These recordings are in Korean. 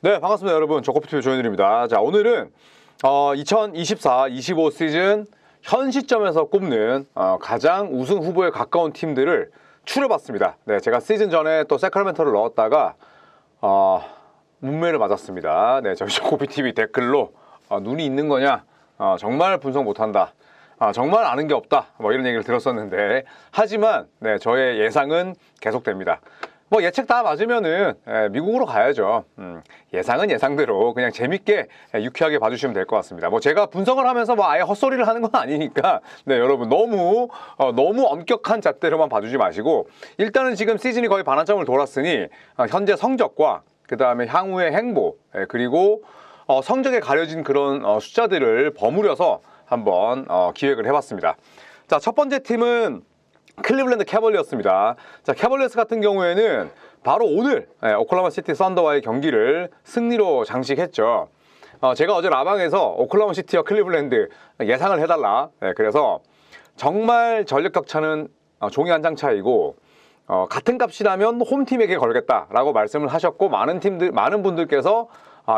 네, 반갑습니다 여러분. 조커피TV 조현일입니다. 자, 오늘은 2024-25 시즌 현 시점에서 꼽는 가장 우승 후보에 가까운 팀들을 추려봤습니다. 네, 제가 시즌 전에 또 세크라멘토를 넣었다가 문매를 맞았습니다. 네, 저희 조커피TV 댓글로 눈이 있는 거냐, 정말 분석 못한다, 정말 아는 게 없다, 뭐 이런 얘기를 들었었는데, 하지만 네, 저의 예상은 계속됩니다. 뭐 예측 다 맞으면은 미국으로 가야죠. 예상은 예상대로 그냥 재밌게 유쾌하게 봐주시면 될 것 같습니다. 뭐 제가 분석을 하면서 뭐 아예 헛소리를 하는 건 아니니까, 네, 여러분 너무 엄격한 잣대로만 봐주지 마시고, 일단은 지금 시즌이 거의 반환점을 돌았으니 현재 성적과 그 다음에 향후의 행보, 그리고 성적에 가려진 그런 숫자들을 버무려서 한번 기획을 해봤습니다. 자, 첫 번째 팀은 클리블랜드 캐벌리어스입니다. 자, 캐벌리어스 같은 경우에는 바로 오늘 오클라호마 시티 썬더와의 경기를 승리로 장식했죠. 제가 어제 라방에서 오클라호마 시티와 클리블랜드 예상을 해달라, 그래서 정말 전력 격차는 종이 한 장 차이고, 같은 값이라면 홈팀에게 걸겠다라고 말씀을 하셨고, 많은 분들께서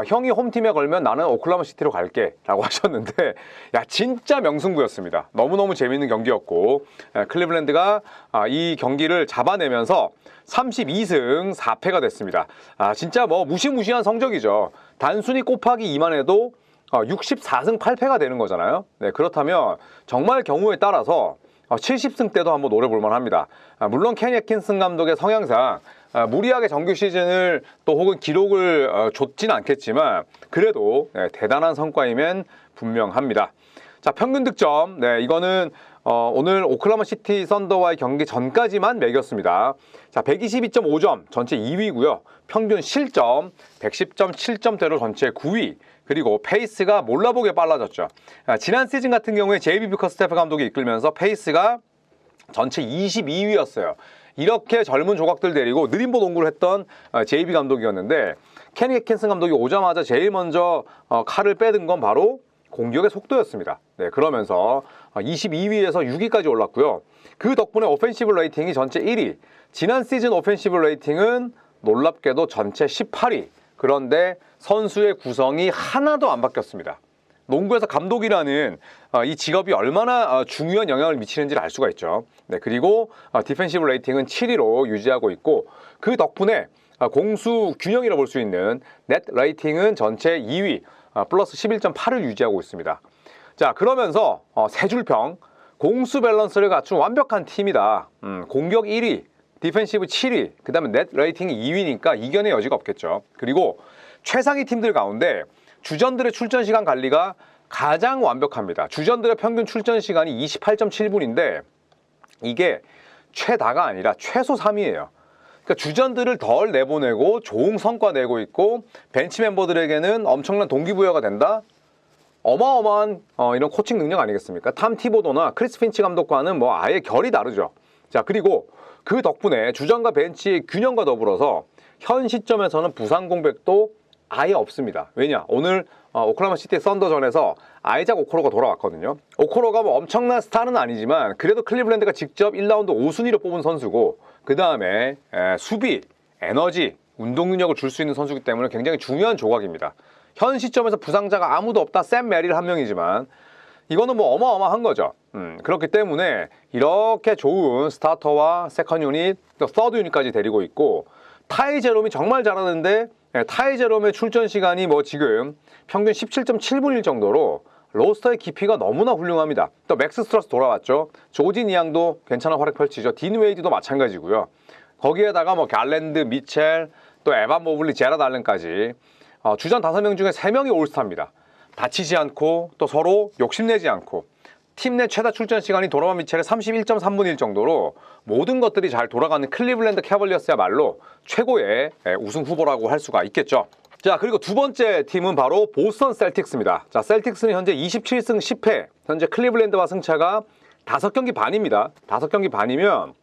형이 홈팀에 걸면 나는 오클라호마 시티로 갈게 라고 하셨는데, 야, 진짜 명승부였습니다. 너무너무 재밌는 경기였고, 클리블랜드가 이 경기를 잡아내면서 32승 4패가 됐습니다. 진짜 뭐 무시무시한 성적이죠. 단순히 곱하기 2만 해도 64승 8패가 되는 거잖아요. 네, 그렇다면 정말 경우에 따라서 70승 때도 한번 노려볼만 합니다. 물론 케니 애킨슨 감독의 성향상 무리하게 정규 시즌을 또 혹은 기록을 줬진 않겠지만, 그래도 대단한 성과이면 분명합니다. 자, 평균 득점, 네, 이거는 오늘 오클라호마 시티 썬더와의 경기 전까지만 매겼습니다. 자, 122.5점, 전체 2위고요. 평균 실점 110.7점대로 전체 9위. 그리고 페이스가 몰라보게 빨라졌죠. 지난 시즌 같은 경우에 제이비 비커스테프 감독이 이끌면서 페이스가 전체 22위였어요. 이렇게 젊은 조각들 데리고 느림보 농구를 했던 JB 감독이었는데, 케니 애킨슨 감독이 오자마자 제일 먼저 칼을 빼든 건 바로 공격의 속도였습니다. 네, 그러면서 22위에서 6위까지 올랐고요. 그 덕분에 오펜시브 레이팅이 전체 1위, 지난 시즌 오펜시브 레이팅은 놀랍게도 전체 18위. 그런데 선수의 구성이 하나도 안 바뀌었습니다. 농구에서 감독이라는 이 직업이 얼마나 중요한 영향을 미치는지를 알 수가 있죠. 네, 그리고 디펜시브 레이팅은 7위로 유지하고 있고, 그 덕분에 공수 균형이라 볼 수 있는 넷 레이팅은 전체 2위, 플러스 11.8을 유지하고 있습니다. 자, 그러면서 세 줄평, 공수 밸런스를 갖춘 완벽한 팀이다. 공격 1위, 디펜시브 7위, 그 다음에 넷 레이팅이 2위니까 이견의 여지가 없겠죠. 그리고 최상위 팀들 가운데 주전들의 출전 시간 관리가 가장 완벽합니다. 주전들의 평균 출전 시간이 28.7분인데 이게 최다가 아니라 최소 3위예요. 그러니까 주전들을 덜 내보내고 좋은 성과 내고 있고, 벤치 멤버들에게는 엄청난 동기부여가 된다? 어마어마한 이런 코칭 능력 아니겠습니까? 탐 티보도나 크리스 핀치 감독과는 뭐 아예 결이 다르죠. 자, 그리고 그 덕분에 주전과 벤치의 균형과 더불어서 현 시점에서는 부상 공백도 아예 없습니다. 왜냐? 오늘 오클라호마 시티 썬더전에서 아이작 오코로가 돌아왔거든요. 오코로가 뭐 엄청난 스타는 아니지만 그래도 클리블랜드가 직접 1라운드 5순위로 뽑은 선수고, 그 다음에 수비, 에너지, 운동 능력을 줄 수 있는 선수이기 때문에 굉장히 중요한 조각입니다. 현 시점에서 부상자가 아무도 없다. 샘 메릴 한 명이지만 이거는 뭐 어마어마한 거죠. 그렇기 때문에 이렇게 좋은 스타터와 세컨 유닛, 또 서드 유닛까지 데리고 있고, 타이 제롬이 정말 잘하는데 타이 제롬의 출전 시간이 뭐 지금 평균 17.7분일 정도로 로스터의 깊이가 너무나 훌륭합니다. 또 맥스 스트러스 돌아왔죠. 조지 니앙도 괜찮은 활약 펼치죠. 딘 웨이드도 마찬가지고요. 거기에다가 뭐 갈랜드, 미첼, 또 에반 모블리, 제라드 알렌까지 주전 5명 중에 3명이 올스타입니다. 다치지 않고 또 서로 욕심내지 않고, 팀 내 최다 출전 시간이 도노반 미첼의 31.3분일 정도로 모든 것들이 잘 돌아가는 클리블랜드 캐벌리어스야말로 최고의 우승 후보라고 할 수가 있겠죠. 자, 그리고 두 번째 팀은 바로 보스턴 셀틱스입니다. 자, 셀틱스는 현재 27승 10패, 현재 클리블랜드와 승차가 5경기 반입니다. 5경기 반이면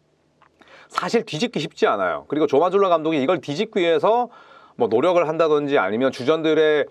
사실 뒤집기 쉽지 않아요. 그리고 조 마졸라 감독이 이걸 뒤집기 위해서 뭐 노력을 한다든지, 아니면 주전들의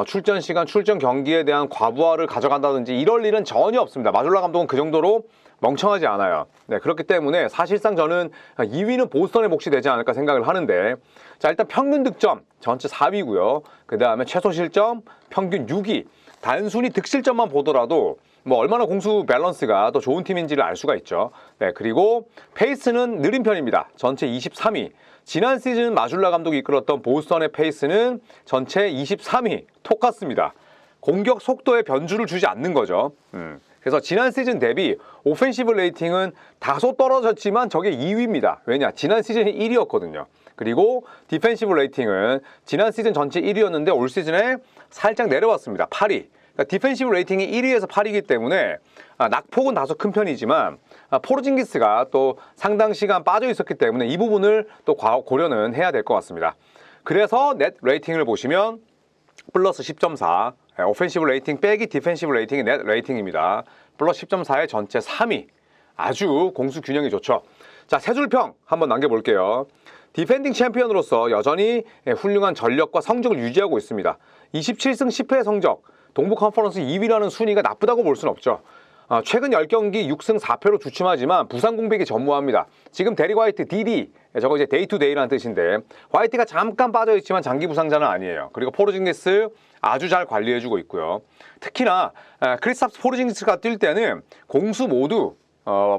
출전 시간, 출전 경기에 대한 과부하를 가져간다든지 이럴 일은 전혀 없습니다. 마졸라 감독은 그 정도로 멍청하지 않아요. 네, 그렇기 때문에 사실상 저는 2위는 보스턴의 몫이 되지 않을까 생각을 하는데, 자, 일단 평균 득점 전체 4위고요. 그 다음에 최소 실점 평균 6위. 단순히 득실점만 보더라도 뭐 얼마나 공수 밸런스가 더 좋은 팀인지를 알 수가 있죠. 네, 그리고 페이스는 느린 편입니다. 전체 23위. 지난 시즌 마줄라 감독이 이끌었던 보스턴의 페이스는 전체 23위. 똑같습니다. 공격 속도에 변주를 주지 않는 거죠. 그래서 지난 시즌 대비 오펜시브 레이팅은 다소 떨어졌지만 저게 2위입니다. 왜냐? 지난 시즌이 1위였거든요. 그리고 디펜시브 레이팅은 지난 시즌 전체 1위였는데 올 시즌에 살짝 내려왔습니다. 8위. 그러니까 디펜시브 레이팅이 1위에서 8위이기 때문에 낙폭은 다소 큰 편이지만 포르징기스가 또 상당 시간 빠져 있었기 때문에 이 부분을 또 고려는 해야 될 것 같습니다. 그래서 넷 레이팅을 보시면 플러스 10.4, 오펜시브 레이팅 빼기 디펜시브 레이팅이 넷 레이팅입니다. 플러스 10.4의 전체 3위. 아주 공수 균형이 좋죠. 자, 세 줄평 한번 남겨볼게요. 디펜딩 챔피언으로서 여전히 훌륭한 전력과 성적을 유지하고 있습니다. 27승 10패의 성적, 동부 컨퍼런스 2위라는 순위가 나쁘다고 볼 수는 없죠. 최근 10경기 6승 4패로 주춤하지만 부상 공백이 전무합니다. 지금 데릭 화이트 DD, 저거 이제 데이 투 데이라는 뜻인데, 화이트가 잠깐 빠져있지만 장기 부상자는 아니에요. 그리고 포르징기스 아주 잘 관리해주고 있고요. 특히나 크리스탑스 포르징기스가 뛸 때는 공수 모두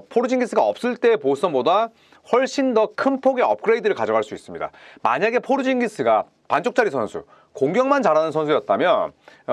포르징기스가 없을 때 보스턴보다 훨씬 더 큰 폭의 업그레이드를 가져갈 수 있습니다. 만약에 포르징기스가 반쪽짜리 선수, 공격만 잘하는 선수였다면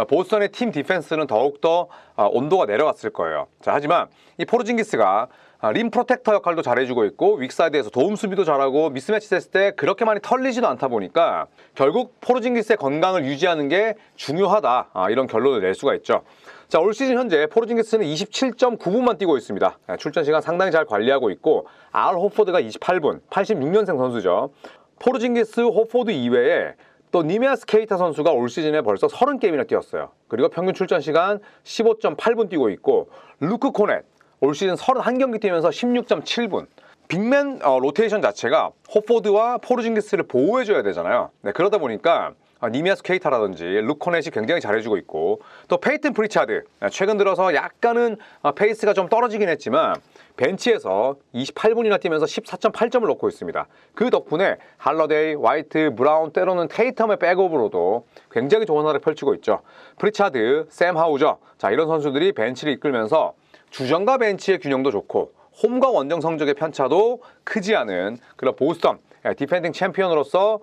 보스턴의 팀 디펜스는 더욱더 온도가 내려갔을 거예요. 자, 하지만 이 포르징기스가 림 프로텍터 역할도 잘해주고 있고 윅사이드에서 도움 수비도 잘하고 미스매치 됐을 때 그렇게 많이 털리지도 않다 보니까 결국 포르징기스의 건강을 유지하는 게 중요하다, 이런 결론을 낼 수가 있죠. 자, 올 시즌 현재 포르징기스는 27.9분만 뛰고 있습니다. 출전 시간 상당히 잘 관리하고 있고 알 호포드가 28분, 86년생 선수죠. 포르징기스, 호포드 이외에 또 니메아스 케이타 선수가 올 시즌에 벌써 30게임이나 뛰었어요. 그리고 평균 출전 시간 15.8분 뛰고 있고 루크 코넷 올 시즌 31경기 뛰면서 16.7분. 빅맨 로테이션 자체가 호포드와 포르징기스를 보호해줘야 되잖아요. 네, 그러다 보니까 니미아스 케이타라든지 루코넷이 굉장히 잘해주고 있고 또 페이튼 프리차드 최근 들어서 약간은 페이스가 좀 떨어지긴 했지만 벤치에서 28분이나 뛰면서 14.8점을 넣고 있습니다. 그 덕분에 할러데이, 화이트, 브라운, 때로는 테이텀의 백업으로도 굉장히 좋은 활약을 펼치고 있죠. 프리차드, 샘 하우저, 자, 이런 선수들이 벤치를 이끌면서 주전과 벤치의 균형도 좋고 홈과 원정 성적의 편차도 크지 않은 그런 보스턴 디펜딩 챔피언으로서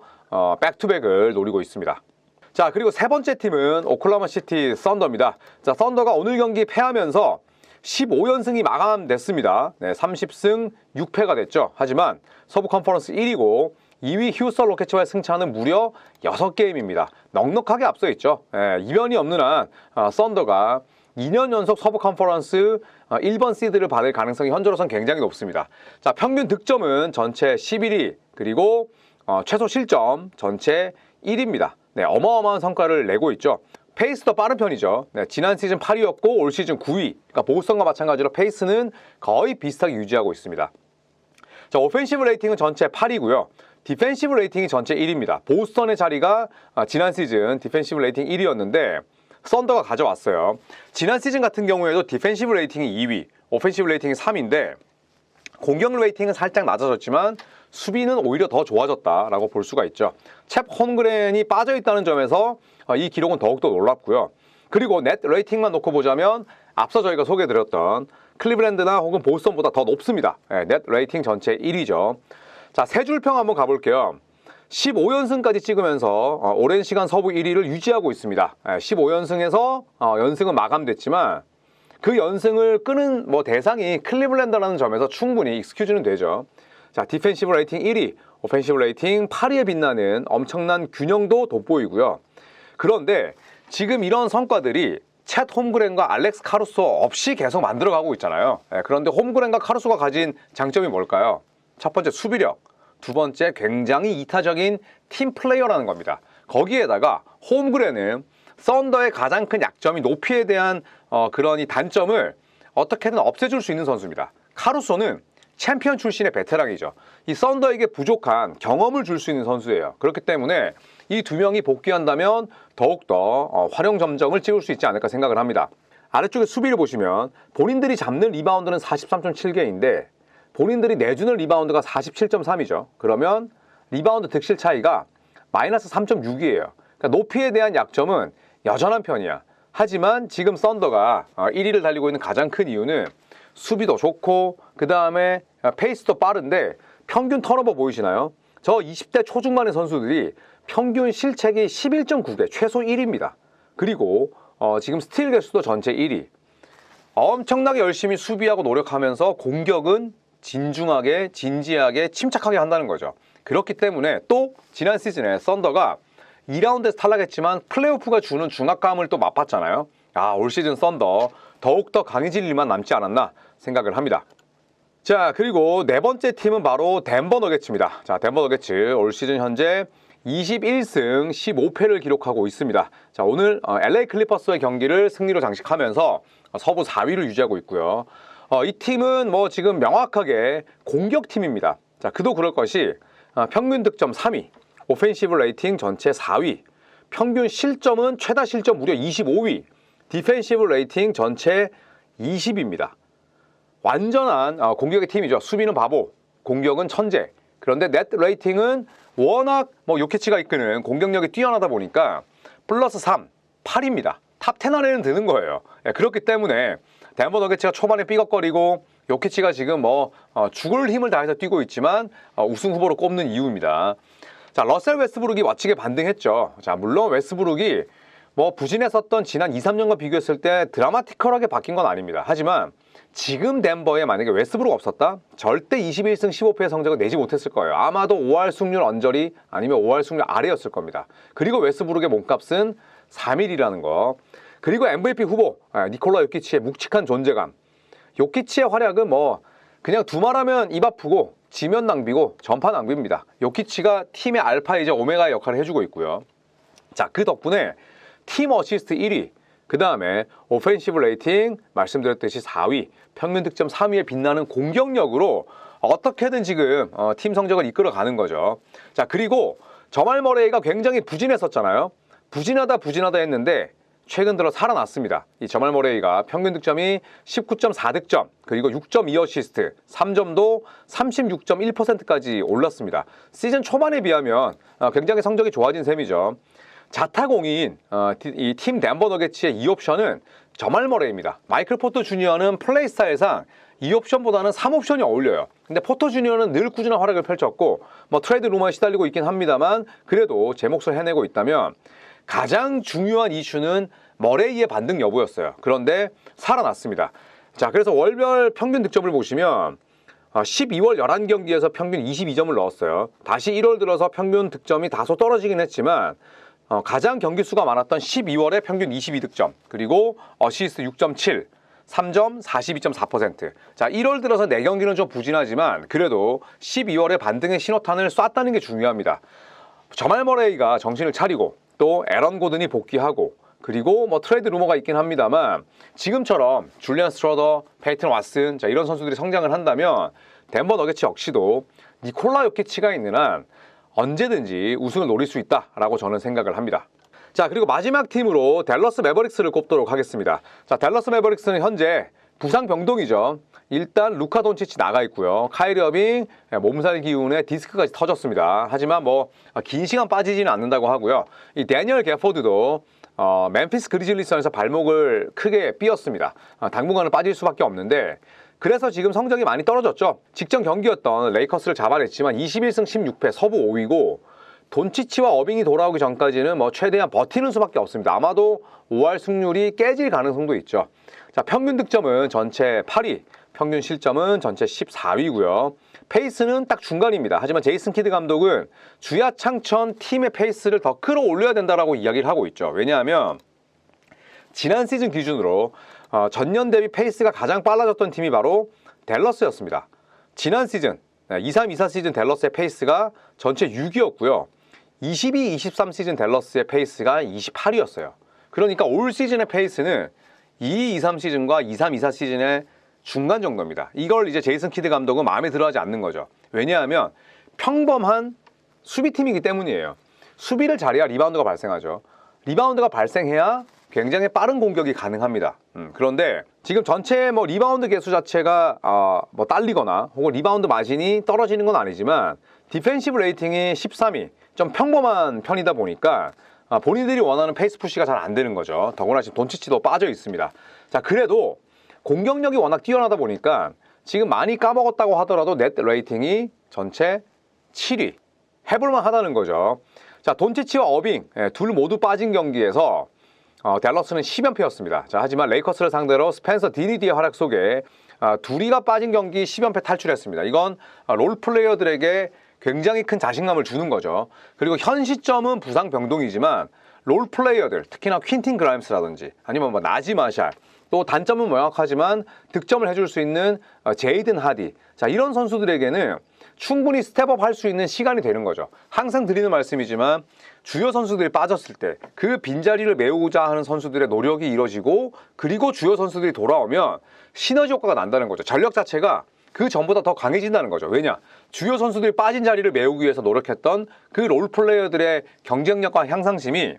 백투백을 노리고 있습니다. 자, 그리고 세 번째 팀은 오클라호마 시티 썬더입니다. 자, 썬더가 오늘 경기 패하면서 15연승이 마감됐습니다. 네, 30승 6패가 됐죠. 하지만 서부 컨퍼런스 1위고 2위 휴스턴 로켓츠와의 승차는 무려 6게임입니다. 넉넉하게 앞서 있죠. 이변이 없는 한 썬더가 2년 연속 서부 컨퍼런스 1번 시드를 받을 가능성이 현재로선 굉장히 높습니다. 자, 평균 득점은 전체 11위, 그리고 최소 실점 전체 1위입니다. 네, 어마어마한 성과를 내고 있죠. 페이스도 빠른 편이죠. 네, 지난 시즌 8위였고 올 시즌 9위. 그러니까 보스턴과 마찬가지로 페이스는 거의 비슷하게 유지하고 있습니다. 자, 오펜시브 레이팅은 전체 8위고요. 디펜시브 레이팅이 전체 1위입니다. 보스턴의 자리가 지난 시즌 디펜시브 레이팅 1위였는데 썬더가 가져왔어요. 지난 시즌 같은 경우에도 디펜시브 레이팅이 2위, 오펜시브 레이팅이 3위인데 공격 레이팅은 살짝 낮아졌지만 수비는 오히려 더 좋아졌다라고 볼 수가 있죠. 챕 홈그렌이 빠져있다는 점에서 이 기록은 더욱더 놀랍고요. 그리고 넷 레이팅만 놓고 보자면 앞서 저희가 소개해드렸던 클리블랜드나 혹은 보스턴보다 더 높습니다. 넷 레이팅 전체 1위죠. 자, 세 줄평 한번 가볼게요. 15연승까지 찍으면서 오랜 시간 서부 1위를 유지하고 있습니다. 15연승에서 연승은 마감됐지만 그 연승을 끄는 대상이 클리블랜드라는 점에서 충분히 익스큐즈는 되죠. 자, 디펜시브 레이팅 1위, 오펜시브 레이팅 8위에 빛나는 엄청난 균형도 돋보이고요. 그런데 지금 이런 성과들이 챗 홈그렌과 알렉스 카루소 없이 계속 만들어가고 있잖아요. 그런데 홈그렌과 카루소가 가진 장점이 뭘까요? 첫 번째, 수비력. 두 번째, 굉장히 이타적인 팀 플레이어라는 겁니다. 거기에다가 홈그렌은 썬더의 가장 큰 약점이 높이에 대한 그런 이 단점을 어떻게든 없애줄 수 있는 선수입니다. 카루소는 챔피언 출신의 베테랑이죠. 이 썬더에게 부족한 경험을 줄 수 있는 선수예요. 그렇기 때문에 이 두 명이 복귀한다면 더욱더 활용 점정을 찍을 수 있지 않을까 생각을 합니다. 아래쪽에 수비를 보시면 본인들이 잡는 리바운드는 43.7개인데 본인들이 내주는 리바운드가 47.3이죠. 그러면 리바운드 득실 차이가 마이너스 3.6이에요. 그러니까 높이에 대한 약점은 여전한 편이야. 하지만 지금 썬더가 1위를 달리고 있는 가장 큰 이유는 수비도 좋고 그 다음에 페이스도 빠른데 평균 턴오버 보이시나요? 저 20대 초중반의 선수들이 평균 실책이 11.9개, 최소 1위입니다. 그리고 지금 스틸 개수도 전체 1위. 엄청나게 열심히 수비하고 노력하면서 공격은 진중하게, 진지하게, 침착하게 한다는 거죠. 그렇기 때문에 또 지난 시즌에 썬더가 2라운드에서 탈락했지만 플레이오프가 주는 중압감을 또 맛봤잖아요. 올 시즌 썬더 더욱더 강해질 일만 남지 않았나 생각을 합니다. 자, 그리고 네 번째 팀은 바로 덴버 너게츠입니다. 자, 덴버 너게츠 올 시즌 현재 21승 15패를 기록하고 있습니다. 자, 오늘 LA 클리퍼스의 경기를 승리로 장식하면서 서부 4위를 유지하고 있고요. 이 팀은 뭐 지금 명확하게 공격팀입니다. 자, 그도 그럴 것이 평균 득점 3위, 오펜시브 레이팅 전체 4위, 평균 실점은 최다 실점 무려 25위, 디펜시브 레이팅 전체 20위입니다. 완전한 공격의 팀이죠. 수비는 바보, 공격은 천재. 그런데 넷 레이팅은 워낙 요키치가 이끄는 공격력이 뛰어나다 보니까 플러스 3, 8입니다. 탑 10 안에는 드는 거예요. 그렇기 때문에 덴버 너게츠가 초반에 삐걱거리고 요키치가 지금 죽을 힘을 다해서 뛰고 있지만 우승 후보로 꼽는 이유입니다. 자, 러셀 웨스브룩이 멋지게 반등했죠. 자, 물론 웨스브룩이 부진했었던 지난 2, 3년과 비교했을 때 드라마티컬하게 바뀐 건 아닙니다. 하지만 지금 덴버에 만약에 웨스브룩 없었다? 절대 21승 15패의 성적을 내지 못했을 거예요. 아마도 5할 승률 언저리 아니면 5할 승률 아래였을 겁니다. 그리고 웨스브룩의 몸값은 3일이라는 거. 그리고 MVP 후보 니콜라 요키치의 묵직한 존재감. 요키치의 활약은 그냥 두말하면 입 아프고 지면 낭비고 전파 낭비입니다. 요키치가 팀의 알파이자 오메가의 역할을 해주고 있고요. 자, 그 덕분에 팀 어시스트 1위, 그 다음에 오펜시브 레이팅 말씀드렸듯이 4위, 평균 득점 3위에 빛나는 공격력으로 어떻게든 지금 팀 성적을 이끌어가는 거죠. 자, 그리고 저말 머레이가 굉장히 부진했었잖아요. 부진하다 했는데 최근 들어 살아났습니다. 이 저말 머레이가 평균 득점이 19.4득점, 그리고 6.2어시스트, 3점도 36.1%까지 올랐습니다. 시즌 초반에 비하면 굉장히 성적이 좋아진 셈이죠. 자타공인 이 팀 덴버 너게츠의 2옵션은 저말 머레이입니다. 마이클 포터 주니어는 플레이 스타일상 2옵션보다는 3옵션이 어울려요. 근데 포터 주니어는 늘 꾸준한 활약을 펼쳤고 트레이드 루머에 시달리고 있긴 합니다만 그래도 제 몫을 해내고 있다면 가장 중요한 이슈는 머레이의 반등 여부였어요. 그런데 살아났습니다. 자, 그래서 월별 평균 득점을 보시면 12월 11경기에서 평균 22점을 넣었어요. 다시 1월 들어서 평균 득점이 다소 떨어지긴 했지만 가장 경기 수가 많았던 12월에 평균 22득점, 그리고 어시스트 6.7, 3점 42.4%. 자, 1월 들어서 4경기는 좀 부진하지만 그래도 12월에 반등의 신호탄을 쐈다는 게 중요합니다. 저말 머레이가 정신을 차리고 또 에런 고든이 복귀하고 그리고 트레이드 루머가 있긴 합니다만 지금처럼 줄리안 스트러더, 페이튼 왓슨 이런 선수들이 성장을 한다면 덴버 너게츠 역시도 니콜라 요키치가 있는 한 언제든지 우승을 노릴 수 있다라고 저는 생각을 합니다. 자, 그리고 마지막 팀으로 댈러스 매버릭스를 꼽도록 하겠습니다. 자, 댈러스 매버릭스는 현재 부상 병동이죠. 일단 루카 돈치치 나가 있고요. 카이리 어빙 몸살 기운에 디스크까지 터졌습니다. 하지만 긴 시간 빠지지는 않는다고 하고요. 이 데니얼 게포드도 멤피스 그리즐리스전에서 발목을 크게 삐었습니다. 당분간은 빠질 수밖에 없는데 그래서 지금 성적이 많이 떨어졌죠. 직전 경기였던 레이커스를 잡아냈지만 21승 16패 서부 5위고 돈치치와 어빙이 돌아오기 전까지는 최대한 버티는 수밖에 없습니다. 아마도 5할 승률이 깨질 가능성도 있죠. 자, 평균 득점은 전체 8위, 평균 실점은 전체 14위고요. 페이스는 딱 중간입니다. 하지만 제이슨 키드 감독은 주야창천 팀의 페이스를 더 끌어올려야 된다라고 이야기를 하고 있죠. 왜냐하면 지난 시즌 기준으로 전년 대비 페이스가 가장 빨라졌던 팀이 바로 댈러스였습니다. 지난 시즌 23-24 시즌 댈러스의 페이스가 전체 6위였고요. 22-23 시즌 댈러스의 페이스가 28위였어요. 그러니까 올 시즌의 페이스는 22-23 시즌과 23-24 시즌의 중간 정도입니다. 이걸 이제 제이슨 키드 감독은 마음에 들어하지 않는 거죠. 왜냐하면 평범한 수비팀이기 때문이에요. 수비를 잘해야 리바운드가 발생하죠. 리바운드가 발생해야 굉장히 빠른 공격이 가능합니다. 그런데 지금 전체 뭐 리바운드 개수 자체가 뭐 딸리거나 혹은 리바운드 마진이 떨어지는 건 아니지만 디펜시브 레이팅이 13위, 좀 평범한 편이다 보니까 본인들이 원하는 페이스 푸시가 잘 안 되는 거죠. 더구나 지금 돈치치도 빠져 있습니다. 자, 그래도 공격력이 워낙 뛰어나다 보니까 지금 많이 까먹었다고 하더라도 넷 레이팅이 전체 7위, 해볼만 하다는 거죠. 자, 돈치치와 어빙 둘 모두 빠진 경기에서 댈러스는 10연패였습니다. 자, 하지만 레이커스를 상대로 스펜서 디니디의 활약 속에 둘이가 빠진 경기 10연패 탈출했습니다. 이건 롤 플레이어들에게 굉장히 큰 자신감을 주는 거죠. 그리고 현 시점은 부상 병동이지만 롤 플레이어들, 특히나 퀸틴 그라임스라든지 아니면 뭐 나지 마샬, 또 단점은 명확하지만 득점을 해줄 수 있는 제이든 하디, 자, 이런 선수들에게는 충분히 스텝업 할 수 있는 시간이 되는 거죠. 항상 드리는 말씀이지만 주요 선수들이 빠졌을 때 그 빈자리를 메우고자 하는 선수들의 노력이 이뤄지고 그리고 주요 선수들이 돌아오면 시너지 효과가 난다는 거죠. 전력 자체가 그 전보다 더 강해진다는 거죠. 왜냐? 주요 선수들이 빠진 자리를 메우기 위해서 노력했던 그 롤플레이어들의 경쟁력과 향상심이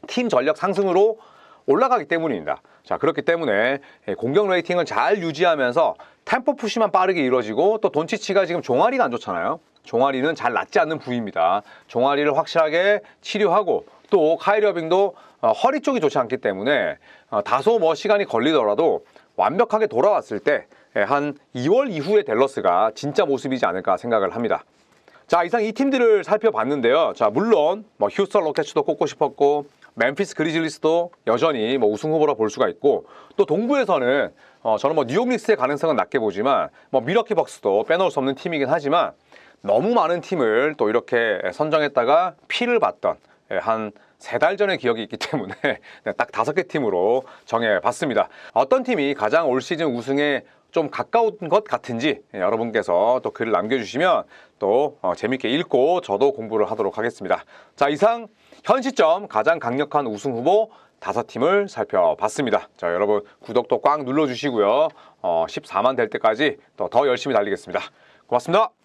팀 전력 상승으로 올라가기 때문입니다. 자, 그렇기 때문에 공격 레이팅을 잘 유지하면서 템포 푸시만 빠르게 이루어지고 또 돈치치가 지금 종아리가 안 좋잖아요. 종아리는 잘 낫지 않는 부위입니다. 종아리를 확실하게 치료하고 또 카이리 어빙도 허리 쪽이 좋지 않기 때문에 다소 뭐 시간이 걸리더라도 완벽하게 돌아왔을 때 한 2월 이후에 댈러스가 진짜 모습이지 않을까 생각을 합니다. 자, 이상 이 팀들을 살펴봤는데요. 자, 물론 뭐 휴스턴 로켓츠도 꼽고 싶었고 멤피스 그리즐리스도 여전히 뭐 우승 후보라 볼 수가 있고 또 동부에서는 저는 뭐 뉴욕 닉스의 가능성은 낮게 보지만 뭐 밀워키 벅스도 빼놓을 수 없는 팀이긴 하지만 너무 많은 팀을 또 이렇게 선정했다가 피를 봤던 한 3달 전의 기억이 있기 때문에 딱 5개 팀으로 정해봤습니다. 어떤 팀이 가장 올 시즌 우승에 좀 가까운 것 같은지 여러분께서 또 글을 남겨주시면 또 재밌게 읽고 저도 공부를 하도록 하겠습니다. 자, 이상 현 시점 가장 강력한 우승 후보 5팀을 살펴봤습니다. 자, 여러분 구독도 꽉 눌러주시고요. 14만 될 때까지 더 열심히 달리겠습니다. 고맙습니다.